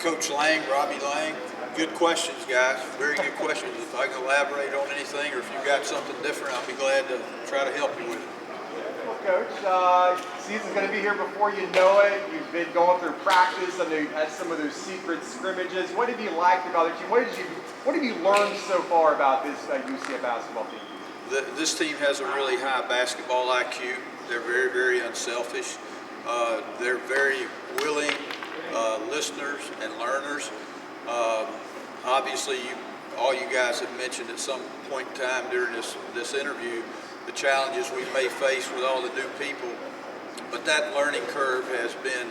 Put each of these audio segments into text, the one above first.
Coach Laing, Robbie Laing. Good questions, guys. Very good questions. If I can elaborate on anything or if you've got something different, I'll be glad to try to help you with it. Well, Coach, season's going to be here before you know it. You've been going through practice. I know you've had some of those secret scrimmages. What have you liked about the team? What have you learned so far about this UCF basketball team? This team has a really high basketball IQ. They're very, very unselfish. They're very willing listeners and learners. Obviously, all you guys have mentioned at some point in time during this interview the challenges we may face with all the new people, but that learning curve has been,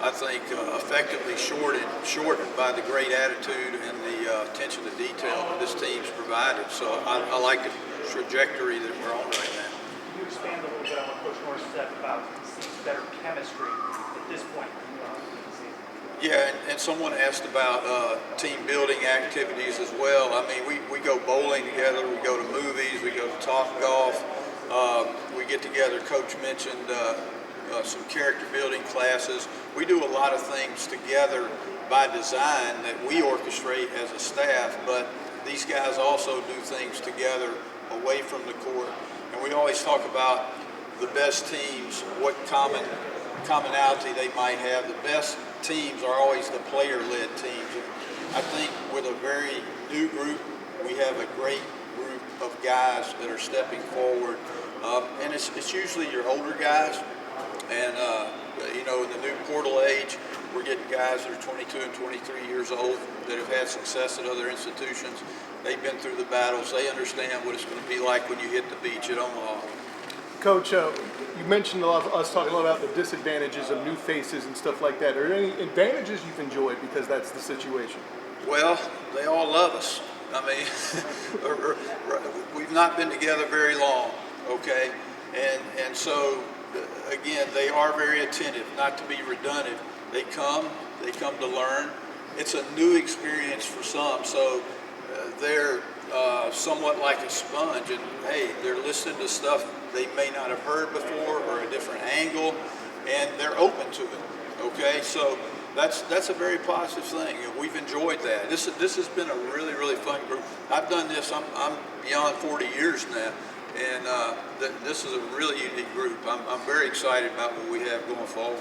I think, effectively shortened by the great attitude and the attention to detail that this team's provided. So I like the trajectory that we're on right now. Can you expand a little bit on what Coach Norris said about seeing better chemistry at this point in the season? Yeah, and someone asked about team building activities as well. I mean, we go bowling together, we go to movies, we go to Top Golf, we get together. Coach mentioned some character building classes. We do a lot of things together by design that we orchestrate as a staff, but these guys also do things together away from the court. And we always talk about the best teams, what commonality they might have. The best teams are always the player-led teams. And I think with a very new group, we have a great group of guys that are stepping forward. And it's usually your older guys. And, in the new portal age, we're getting guys that are 22 and 23 years old that have had success at other institutions. They've been through the battles. They understand what it's going to be like when you hit the beach at Omaha. Coach, you mentioned us talking a lot about the disadvantages of new faces and stuff like that. Are there any advantages you've enjoyed because that's the situation? Well, they all love us. I mean, we've not been together very long, okay? And so, again, they are very attentive, not to be redundant. They come to learn. It's a new experience for some, so they're somewhat like a sponge, and hey, they're listening to stuff they may not have heard before or a different angle, and they're open to it. Okay, so that's a very positive thing, and we've enjoyed that. This has been a really, really fun group. I've done this. I'm beyond 40 years now, and this is a really unique group. I'm very excited about what we have going forward.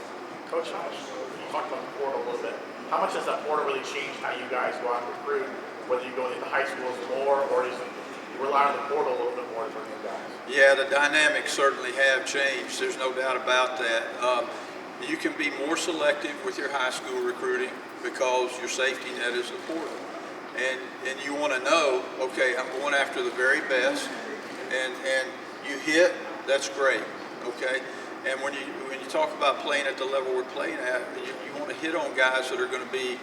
Coach, you talked about the portal a little bit. How much does that portal really change how you guys go out and recruit? Whether you go into high schools more, or is it you rely on the portal a little bit more to bring in guys? Yeah, the dynamics certainly have changed. There's no doubt about that. You can be more selective with your high school recruiting because your safety net is the portal. And you want to know, okay, I'm going after the very best, and you hit, that's great, okay? And when you talk about playing at the level we're playing at, you want to hit on guys that are going to be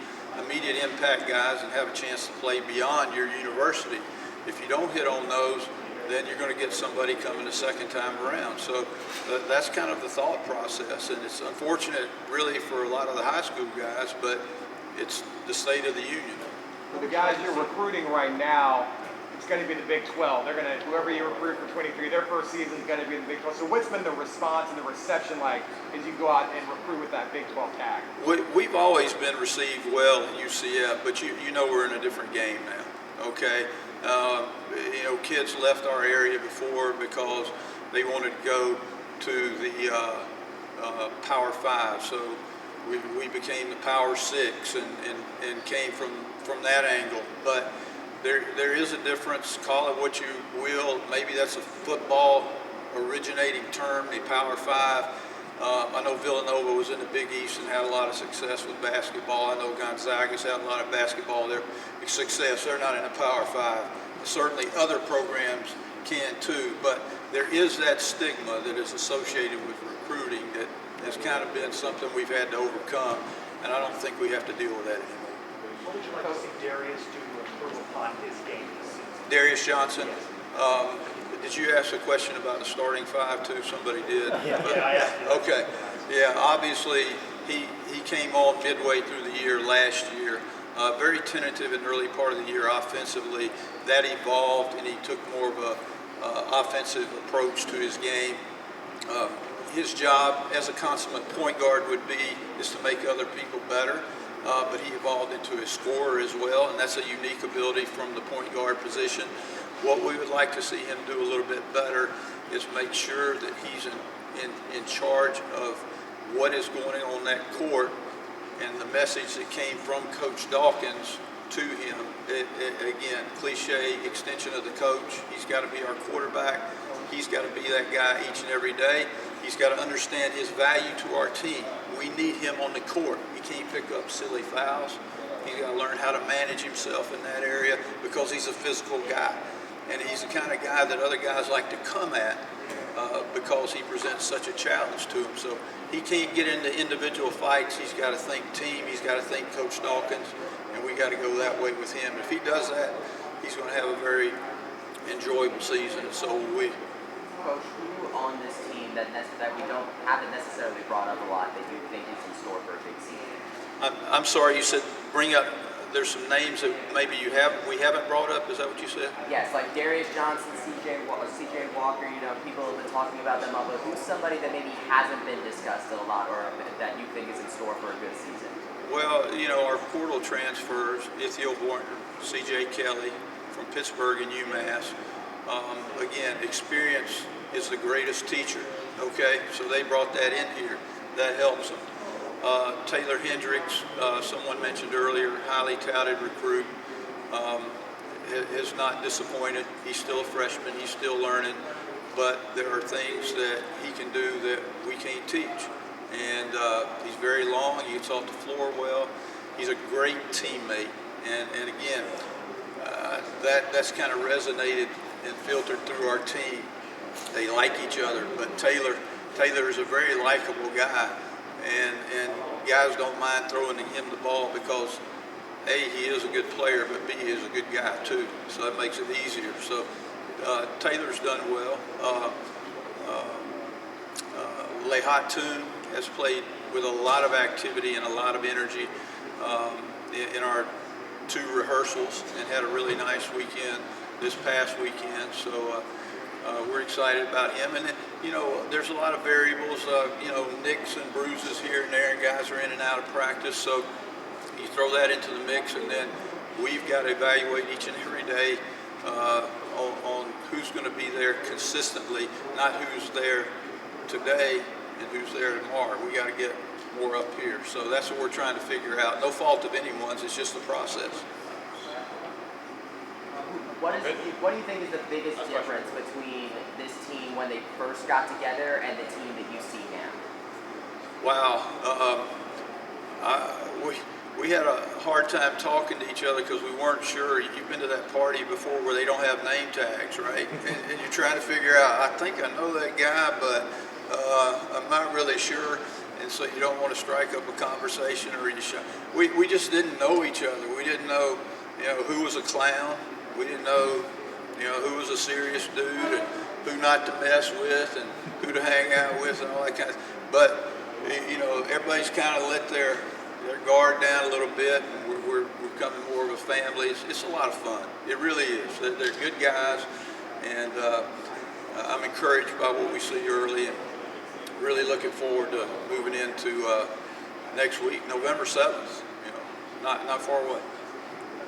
immediate impact guys and have a chance to play beyond your university. If you don't hit on those, then you're going to get somebody coming the second time around. So that's kind of the thought process, and it's unfortunate really for a lot of the high school guys, but it's the state of the union. For the guys you're recruiting right now, it's going to be the Big 12. Whoever you recruit for 23, their first season is going to be in the Big 12. So what's been the response and the reception like as you go out and recruit with that Big 12 tag? We've always been received well at UCF, but you know we're in a different game now, okay? Kids left our area before because they wanted to go to the Power 5, so we became the Power 6 and came from that angle. But there is a difference, call it what you will. Maybe that's a football originating term, the Power 5. I know Villanova was in the Big East and had a lot of success with basketball. I know Gonzaga's had a lot of basketball there. Success, they're not in the Power 5. Certainly other programs can too, but there is that stigma that is associated with recruiting that has kind of been something we've had to overcome, and I don't think we have to deal with that anymore. What would you like to see Darius do to improve upon his game this season? Darius Johnson. Did you ask a question about the starting 5 too? Somebody did. Yeah, I asked you. Okay. Yeah, obviously he came on midway through the year last year. Very tentative in the early part of the year offensively. That evolved, and he took more of a offensive approach to his game. His job as a consummate point guard is to make other people better. but he evolved into a scorer as well, and that's a unique ability from the point guard position. What we would like to see him do a little bit better is make sure that he's in charge of what is going on that court, and the message that came from Coach Dawkins to him. Again, cliche extension of the coach. He's got to be our quarterback. He's got to be that guy each and every day. He's got to understand his value to our team. We need him on the court. He can't pick up silly fouls. He's got to learn how to manage himself in that area because he's a physical guy. And he's the kind of guy that other guys like to come at because he presents such a challenge to him. So he can't get into individual fights. He's got to think team. He's got to think Coach Dawkins. And we got to go that way with him. If he does that, he's going to have a very enjoyable season, and so will we. Coach, who on this team that we haven't necessarily brought up a lot that you think is in store for a big season? I'm sorry, you said bring up. There's some names that maybe we haven't brought up. Is that what you said? Yes, like Darius Johnson, CJ Walker. You know, people have been talking about them all, but who's somebody that maybe hasn't been discussed a lot, or that you think is in store for a good season? Well, you know, our portal transfers, Ithiel Horton, C.J. Kelly from Pittsburgh and UMass. Again, experience is the greatest teacher, okay? So they brought that in here. That helps them. Taylor Hendricks, someone mentioned earlier, highly touted recruit, has not disappointed. He's still a freshman. He's still learning. But there are things that he can do that we can't teach. And he's very long. He gets off the floor well. He's a great teammate. And again, that's kind of resonated and filtered through our team. They like each other. But Taylor is a very likable guy. And guys don't mind throwing him the ball because, A, he is a good player, but B, he is a good guy too. So that makes it easier. So Taylor's done well. Lehatun has played with a lot of activity and a lot of energy in our 2 rehearsals and had a really nice weekend this past weekend. So we're excited about him. And then, you know, there's a lot of variables, you know, nicks and bruises here and there, and guys are in and out of practice. So you throw that into the mix, and then we've got to evaluate each and every day on who's going to be there consistently, not who's there today and who's there tomorrow. We got to get more up here. So that's what we're trying to figure out. No fault of anyone's, it's just the process. What do you think is the biggest difference between this team when they first got together and the team that you see now? Wow. We had a hard time talking to each other because we weren't sure. You've been to that party before where they don't have name tags, right? and you're trying to figure out, I think I know that guy, but I'm not really sure. And so you don't want to strike up a conversation, or we just didn't know each other. We didn't know, you know, who was a clown. We didn't know, you know, who was a serious dude and who not to mess with and who to hang out with and all that kind of stuff. But, you know, everybody's kind of let their guard down a little bit, and we're becoming more of a family. It's a lot of fun. It really is. They're good guys, and I'm encouraged by what we see early, and really looking forward to moving into next week, November 7th. You know, not far away.